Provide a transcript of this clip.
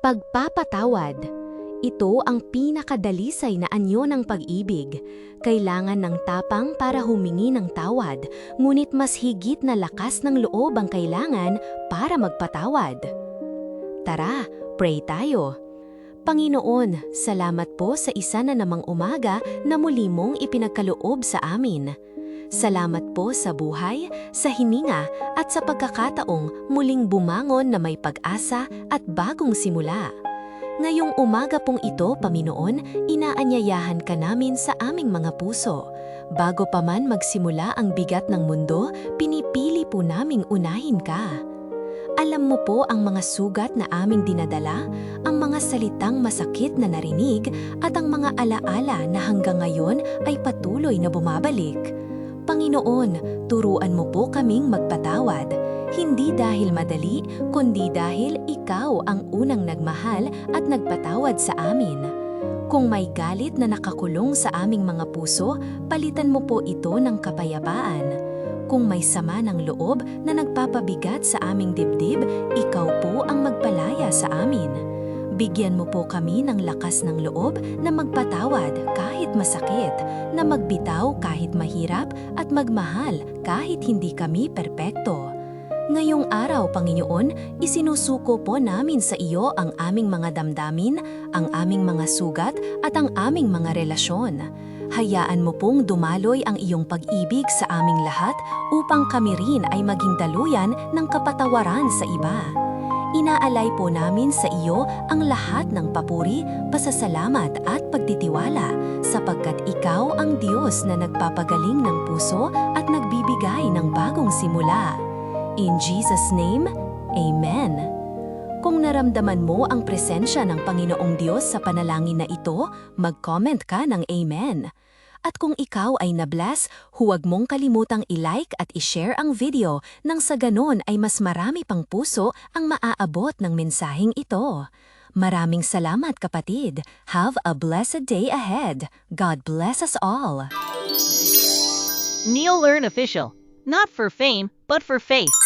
Pagpapatawad. Ito ang pinakadalisay na anyo ng pag-ibig. Kailangan ng tapang para humingi ng tawad, ngunit mas higit na lakas ng loob ang kailangan para magpatawad. Tara, pray tayo. Panginoon, salamat po sa isa na namang umaga na muli mong ipinagkaloob sa amin. Salamat po sa buhay, sa hininga at sa pagkakataong muling bumangon na may pag-asa at bagong simula. Ngayong umaga pong ito, Panginoon, inaanyayahan ka namin sa aming mga puso. Bago pa man magsimula ang bigat ng mundo, pinipili po naming unahin ka. Alam mo po ang mga sugat na aming dinadala, ang mga salitang masakit na narinig, at ang mga alaala na hanggang ngayon ay patuloy na bumabalik. Panginoon, turuan mo po kaming magpatawad. Hindi dahil madali, kundi dahil ikaw ang unang nagmahal at nagpatawad sa amin. Kung may galit na nakakulong sa aming mga puso, palitan mo po ito ng kapayapaan. Kung may sama ng loob na nagpapabigat sa aming dibdib, ikaw po ang magpalaya sa amin. Bigyan mo po kami ng lakas ng loob na magpatawad kahit masakit, na magbitaw kahit mahirap at magmahal kahit hindi kami perpekto. Ngayong araw, Panginoon, isinusuko po namin sa iyo ang aming mga damdamin, ang aming mga sugat at ang aming mga relasyon. Hayaan mo pong dumaloy ang iyong pag-ibig sa aming lahat upang kami rin ay maging daluyan ng kapatawaran sa iba. Inaalay po namin sa iyo ang lahat ng papuri, pasasalamat at pagtitiwala sapagkat ikaw ang Diyos na nagpapagaling ng puso at nagbibigay ng bagong simula. In Jesus' name, Amen. Kung naramdaman mo ang presensya ng Panginoong Diyos sa panalangin na ito, mag-comment ka ng Amen. At kung ikaw ay na-bless, huwag mong kalimutang i-like at i-share ang video nang sa ganon ay mas marami pang puso ang maaabot ng mensaheng ito. Maraming salamat, kapatid. Have a blessed day ahead. God bless us all. Neil Learn Official. Not for fame, but for faith.